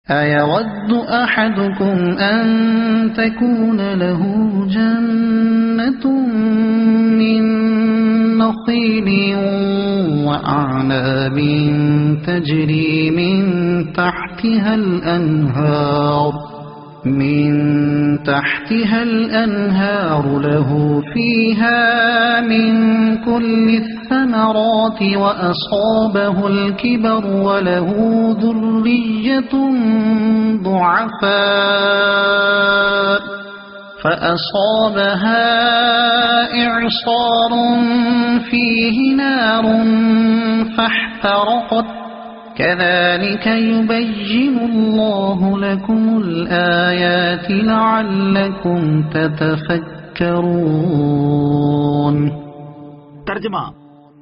أَيَوَدُّ أَحَدُكُمْ أَن تَكُونَ لَهُ جَنَّةٌ مِّن نَّخِيلٍ وَأَعْنَابٍ تَجْرِي مِن تحتها الأنهار له فيها من كل الثمرات وأصابه الكبر وله ذرية ضعفاء فأصابها إعصار فيه نار فاحترقت كذلك يبين الله لكم الآيات لعلكم تتفكرون۔ ترجمہ: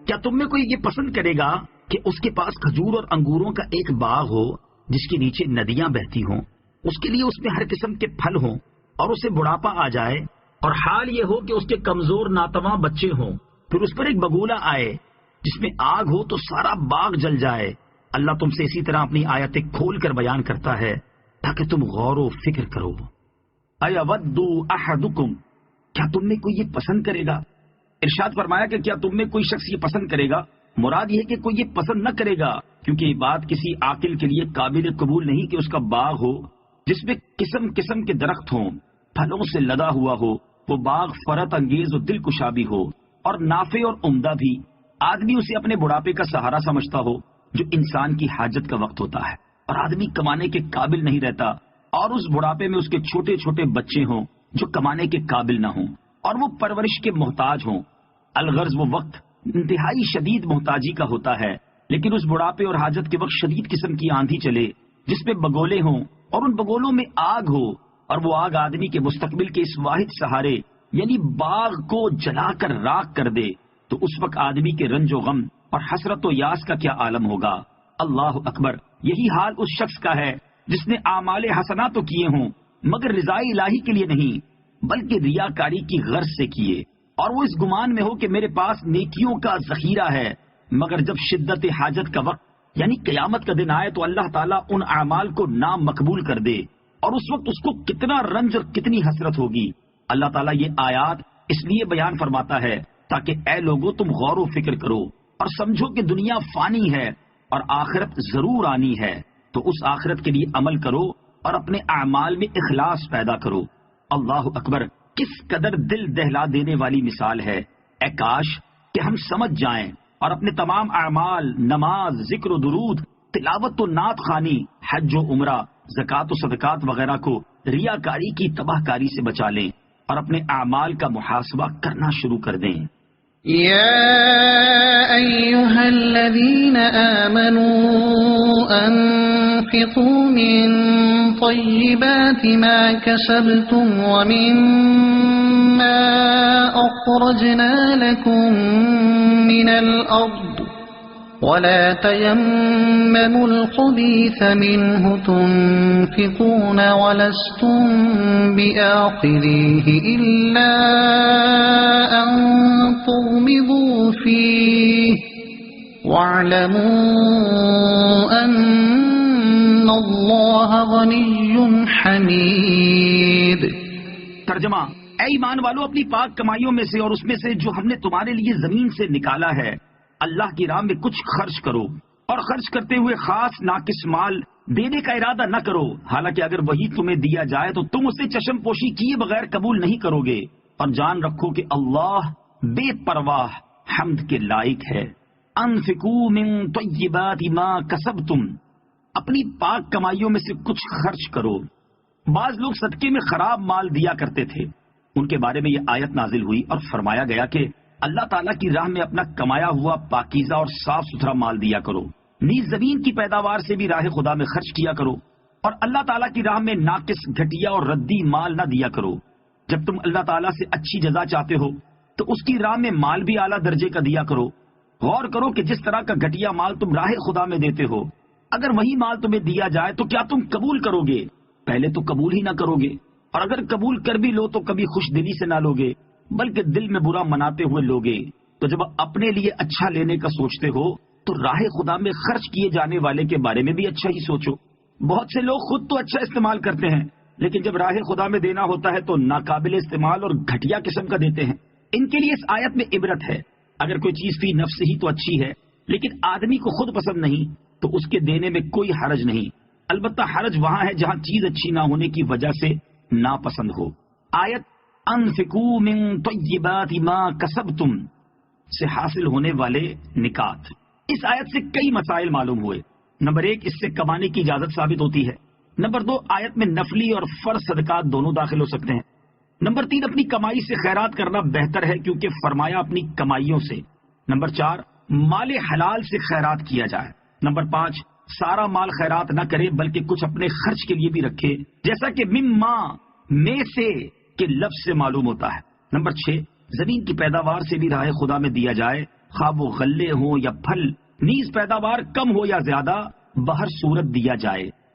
کیا تم میں کوئی یہ پسند کرے گا کہ اس کے پاس کھجور اور انگوروں کا ایک باغ ہو جس کے نیچے ندیاں بہتی ہوں، اس کے لیے اس میں ہر قسم کے پھل ہوں، اور اسے بڑھاپا آ جائے اور حال یہ ہو کہ اس کے کمزور ناتواں بچے ہوں، پھر اس پر ایک بگولا آئے جس میں آگ ہو تو سارا باغ جل جائے؟ اللہ تم سے اسی طرح اپنی آیتیں کھول کر بیان کرتا ہے تاکہ تم غور و فکر کرو۔ اَيَوَدُّ أَحَدُكُمْ، کیا تم میں کوئی یہ پسند کرے گا؟ ارشاد فرمایا کہ کیا تم میں کوئی شخص یہ پسند کرے گا، مراد یہ ہے کہ کوئی یہ پسند نہ کرے گا، کیونکہ یہ بات کسی عاقل کے لیے قابل قبول نہیں کہ اس کا باغ ہو جس میں قسم قسم کے درخت ہوں، پھلوں سے لدا ہوا ہو، وہ باغ فرت انگیز و دل کشا بھی ہو اور نافع اور عمدہ بھی، آدمی اسے اپنے بڑھاپے کا سہارا سمجھتا ہو جو انسان کی حاجت کا وقت ہوتا ہے، اور آدمی کمانے کے قابل نہیں رہتا، اور اس بڑھاپے میں اس کے چھوٹے چھوٹے بچے ہوں جو کمانے کے قابل نہ ہوں اور وہ پرورش کے محتاج ہوں۔ الغرض وہ وقت انتہائی شدید محتاجی کا ہوتا ہے، لیکن اس بڑھاپے اور حاجت کے وقت شدید قسم کی آندھی چلے جس میں بگولے ہوں اور ان بگولوں میں آگ ہو، اور وہ آگ آدمی کے مستقبل کے اس واحد سہارے یعنی باغ کو جلا کر راکھ کر دے، تو اس وقت آدمی کے رنج و غم اور حسرت و یاس کا کیا عالم ہوگا۔ اللہ اکبر، یہی حال اس شخص کا ہے جس نے اعمال حسنات تو کیے ہوں مگر رضائے الہی کے لیے نہیں بلکہ ریاکاری کی غرض سے کیے، اور وہ اس گمان میں ہو کہ میرے پاس نیکیوں کا ذخیرہ ہے، مگر جب شدت حاجت کا وقت یعنی قیامت کا دن آئے تو اللہ تعالیٰ ان اعمال کو نامقبول کر دے، اور اس وقت اس کو کتنا رنج اور کتنی حسرت ہوگی۔ اللہ تعالیٰ یہ آیات اس لیے بیان فرماتا ہے تاکہ اے لوگوں تم غور و فکر کرو اور سمجھو کہ دنیا فانی ہے اور آخرت ضرور آنی ہے، تو اس آخرت کے لیے عمل کرو اور اپنے اعمال میں اخلاص پیدا کرو۔ اللہ اکبر، کس قدر دل دہلا دینے والی مثال ہے۔ اے کاش کہ ہم سمجھ جائیں اور اپنے تمام اعمال، نماز، ذکر و درود، تلاوت و نعت خوانی، حج و عمرہ، زکوٰۃ و صدقات وغیرہ کو ریاکاری کی تباہ کاری سے بچا لیں اور اپنے اعمال کا محاسبہ کرنا شروع کر دیں۔ يا أيها الذين آمنوا أنفقوا من طيبات ما كسبتم ومما أخرجنا لكم من الأرض ولا تيمموا الخبيث منه تنفقون ولستم بآخذيه إلا أن تغمضوا فيه واعلموا أن الله غني حميد۔ ترجمہ: اے ایمان والو، اپنی پاک کمائیوں میں سے اور اس میں سے جو ہم نے تمہارے لیے زمین سے نکالا ہے اللہ کی راہ میں کچھ خرچ کرو، اور خرچ کرتے ہوئے خاص ناقص مال دینے کا ارادہ نہ کرو، حالانکہ اگر وہی تمہیں دیا جائے تو تم اسے چشم پوشی کیے بغیر قبول نہیں کرو گے، اور جان رکھو کہ اللہ بے پرواہ حمد کے لائق ہے۔ انفقوا من طیبات ما کسبتم، اپنی پاک کمائیوں میں سے کچھ خرچ کرو۔ بعض لوگ صدقے میں خراب مال دیا کرتے تھے، ان کے بارے میں یہ آیت نازل ہوئی اور فرمایا گیا کہ اللہ تعالیٰ کی راہ میں اپنا کمایا ہوا پاکیزہ اور صاف ستھرا مال دیا کرو، نیز زمین کی پیداوار سے بھی راہ خدا میں خرچ کیا کرو، اور اللہ تعالیٰ کی راہ میں ناقص، گھٹیا اور ردی مال نہ دیا کرو۔ جب تم اللہ تعالیٰ سے اچھی جزا چاہتے ہو تو اس کی راہ میں مال بھی اعلیٰ درجے کا دیا کرو۔ غور کرو کہ جس طرح کا گھٹیا مال تم راہ خدا میں دیتے ہو، اگر وہی مال تمہیں دیا جائے تو کیا تم قبول کرو گے؟ پہلے تو قبول ہی نہ کرو گے، اور اگر قبول کر بھی لو تو کبھی خوش دلی سے نہ لوگے بلکہ دل میں برا مناتے ہوئے لوگے۔ تو جب اپنے لیے اچھا لینے کا سوچتے ہو تو راہ خدا میں خرچ کیے جانے والے کے بارے میں بھی اچھا ہی سوچو۔ بہت سے لوگ خود تو اچھا استعمال کرتے ہیں، لیکن جب راہ خدا میں دینا ہوتا ہے تو ناقابل استعمال اور گھٹیا قسم کا دیتے ہیں۔ ان کے لیے اس آیت میں عبرت ہے۔ اگر کوئی چیز فی نفس ہی تو اچھی ہے، لیکن آدمی کو خود پسند نہیں، تو اس کے دینے میں کوئی حرج نہیں۔ البتہ حرج وہاں ہے جہاں چیز اچھی نہ ہونے کی وجہ سے ناپسند ہو۔ آیت انفقوا من طیبات ما کسبتم سے حاصل ہونے والے نکات۔ اس آیت سے کئی مسائل معلوم ہوئے۔ نمبر 1، اس سے کمانے کی اجازت ثابت ہوتی ہے۔ نمبر 2، آیت میں نفلی اور فرض صدقات دونوں داخل ہو سکتے ہیں۔ نمبر 3، اپنی کمائی سے خیرات کرنا بہتر ہے کیونکہ فرمایا اپنی کمائیوں سے۔ نمبر 4، مال حلال سے خیرات کیا جائے۔ نمبر 5، سارا مال خیرات نہ کرے بلکہ کچھ اپنے خرچ کے لیے بھی رکھے، جیسا کہ مما میں سے کے لفظ سے معلوم ہوتا ہے۔ نمبر 6، زمین کی پیداوار سے بھی راہ خدا میں دیا جائے، خواہ وہ غلے ہوں یا پھل، نیز پیداوار کم ہو یا زیادہ، بہر صورت دیا جائے۔